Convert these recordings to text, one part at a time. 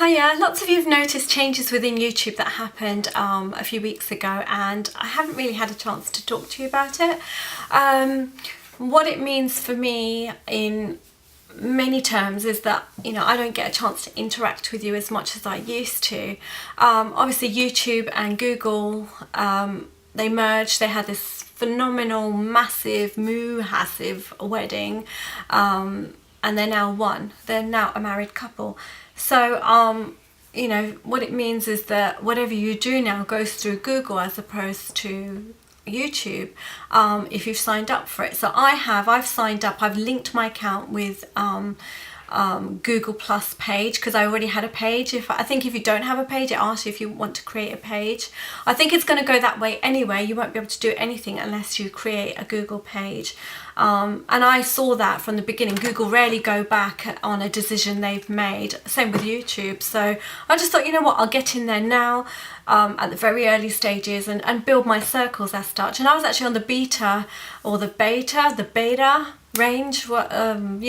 Hiya, lots of you have noticed changes within YouTube that happened a few weeks ago, and I haven't really had a chance to talk to you about it. What it means for me in many terms is that, I don't get a chance to interact with you as much as I used to. Obviously YouTube and Google, they merged. They had this phenomenal, massive, massive wedding, and they're now one. They're now a married couple. So, what it means is that whatever you do now goes through Google as opposed to YouTube, if you've signed up for it. So I've signed up, I've linked my account with Google Plus page, because I already had a page. I think if you don't have a page, it asks you if you want to create a page. I think it's going to go that way anyway. You won't be able to do anything unless you create a Google page. And I saw that from the beginning. Google rarely go back on a decision they've made. Same with YouTube. So I just thought, you know what, I'll get in there now at the very early stages and build my circles as such. And I was actually on the beta range, when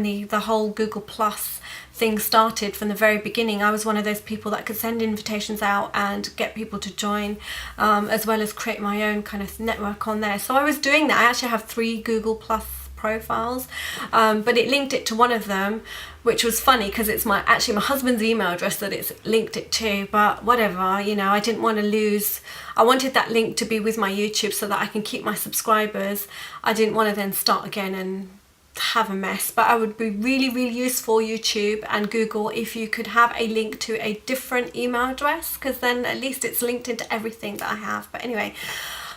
the whole Google Plus thing started. From the very beginning, I was one of those people that could send invitations out and get people to join, as well as create my own kind of network on there. So I was doing that. I actually have 3 Google Plus profiles, but it linked it to one of them, which was funny because it's my husband's email address that it's linked it to. But whatever, I didn't want to lose. I wanted that link to be with my YouTube so that I can keep my subscribers. I didn't want to then start again and have a mess. But I would be really, really useful, YouTube and Google, if you could have a link to a different email address, because then at least it's linked into everything that I have. But anyway,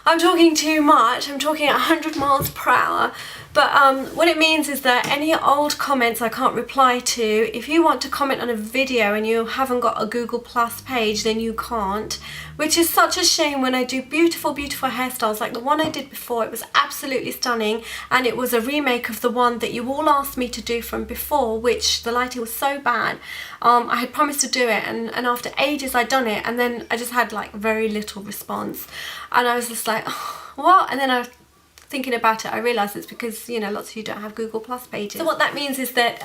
I'm talking too much. I'm talking at 100 miles per hour. But what it means is that any old comments I can't reply to. If you want to comment on a video and you haven't got a Google Plus page, then you can't, which is such a shame when I do beautiful, beautiful hairstyles like the one I did before. It was absolutely stunning, and it was a remake of the one that you all asked me to do from before, which the lighting was so bad. I had promised to do it, and after ages I'd done it, and then I just had like very little response, and I was just like, oh, what? And then thinking about it, I realised it's because, lots of you don't have Google Plus pages. So what that means is that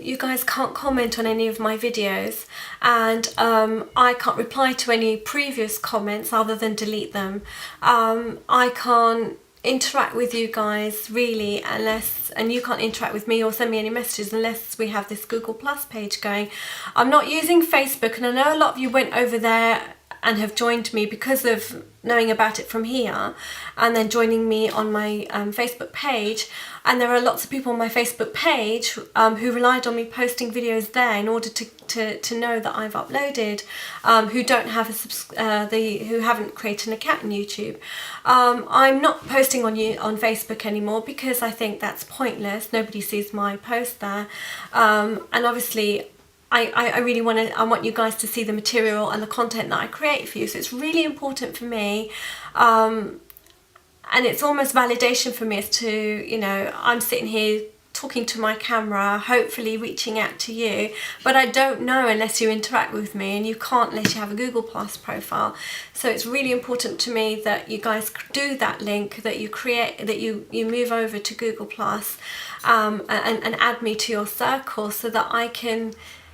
you guys can't comment on any of my videos, and I can't reply to any previous comments other than delete them. I can't interact with you guys really and you can't interact with me or send me any messages unless we have this Google Plus page going. I'm not using Facebook, and I know a lot of you went over there and have joined me because of knowing about it from here, and then joining me on my Facebook page. And there are lots of people on my Facebook page who relied on me posting videos there in order to know that I've uploaded, who don't have who haven't created an account on YouTube. I'm not posting on Facebook anymore because I think that's pointless. Nobody sees my post there, and obviously I really want you guys to see the material and the content that I create for you. So it's really important for me, and it's almost validation for me as to, I'm sitting here talking to my camera, hopefully reaching out to you, but I don't know unless you interact with me, and you can't unless you have a Google Plus profile. So it's really important to me that you guys do that link, that you create, that you move over to Google Plus, and add me to your circle so that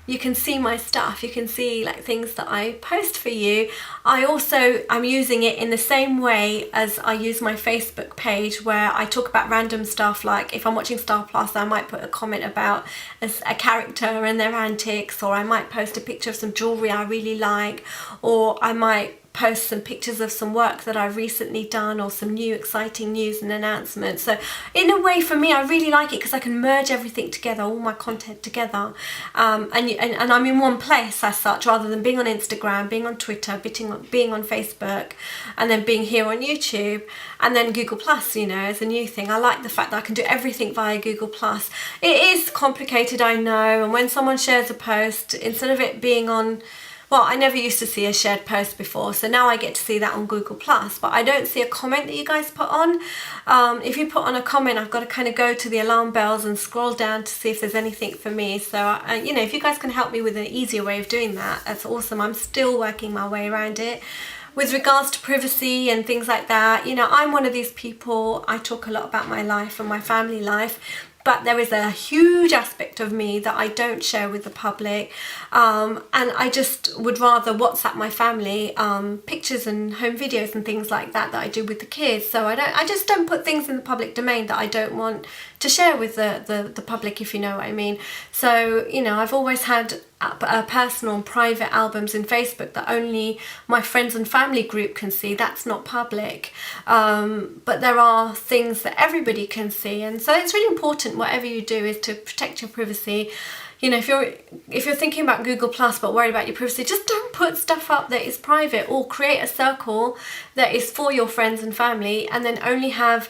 you can see my stuff. You can see like things that I post for you. I'm using it in the same way as I use my Facebook page, where I talk about random stuff. Like if I'm watching Star Plus, I might put a comment about a character and their antics, or I might post a picture of some jewellery I really like, or I might post some pictures of some work that I've recently done, or some new exciting news and announcements. So in a way, for me, I really like it because I can merge everything together, all my content together, and I'm in one place as such, rather than being on Instagram, being on Twitter, being on Facebook, and then being here on YouTube, and then Google Plus, as a new thing. I like the fact that I can do everything via Google Plus. It is complicated, I know, and when someone shares a post, instead of it being on, well, I never used to see a shared post before, so now I get to see that on Google Plus, but I don't see a comment that you guys put on. If you put on a comment, I've got to kind of go to the alarm bells and scroll down to see if there's anything for me. So, if you guys can help me with an easier way of doing that, that's awesome. I'm still working my way around it. With regards to privacy and things like that, I'm one of these people, I talk a lot about my life and my family life, but there is a huge aspect of me that I don't share with the public, and I just would rather WhatsApp my family pictures and home videos and things like that I do with the kids. So I just don't put things in the public domain that I don't want to share with the public, if you know what I mean. So, you know, I've always had personal and private albums in Facebook that only my friends and family group can see. That's not public, but there are things that everybody can see, and so it's really important, whatever you do, is to protect your privacy. You know, if you're thinking about Google Plus but worried about your privacy, just don't put stuff up that is private, or create a circle that is for your friends and family, and then only have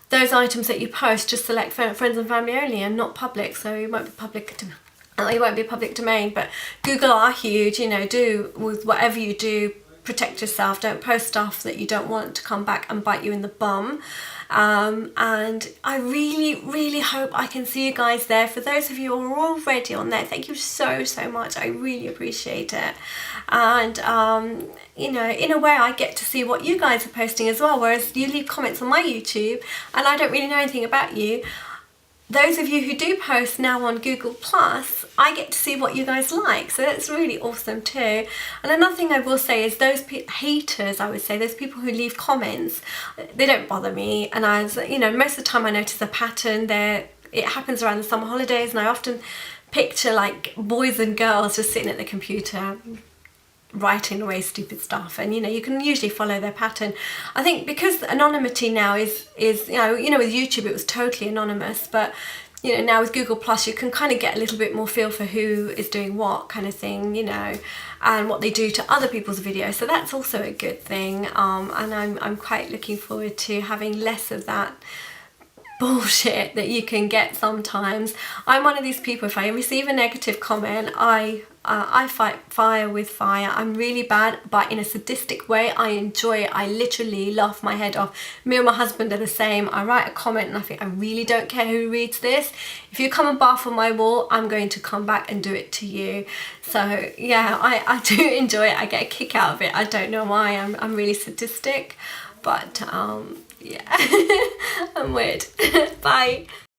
those items that you post just select friends and family only and not public, so it won't be public domain. But Google are huge, you know, do with whatever you do, protect yourself. Don't post stuff that you don't want to come back and bite you in the bum. And I really hope I can see you guys there. For those of you who are already on there, thank you so much. I really appreciate it. And you know, in a way I get to see what you guys are posting as well, whereas you leave comments on my YouTube and I don't really know anything about you. Those of you who do post now on Google Plus, I get to see what you guys like, so that's really awesome too. And another thing I will say is those haters, I would say, those people who leave comments, they don't bother me. And you know, most of the time I notice a pattern there. It happens around the summer holidays, and I often picture like boys and girls just sitting at the computer writing away stupid stuff, and you know, you can usually follow their pattern. I think because anonymity now is you know with YouTube it was totally anonymous, but you know, now with Google Plus you can kind of get a little bit more feel for who is doing what kind of thing, you know, and what they do to other people's videos, so that's also a good thing. And I'm quite looking forward to having less of that bullshit that you can get sometimes. I'm one of these people, if I receive a negative comment, I fight fire with fire. I'm really bad, but in a sadistic way. I enjoy it. I literally laugh my head off. Me and my husband are the same. I write a comment and I think, I really don't care who reads this. If you come and barf on my wall, I'm going to come back and do it to you. So yeah, I do enjoy it. I get a kick out of it. I don't know why. I'm really sadistic, but yeah. I'm weird. Bye.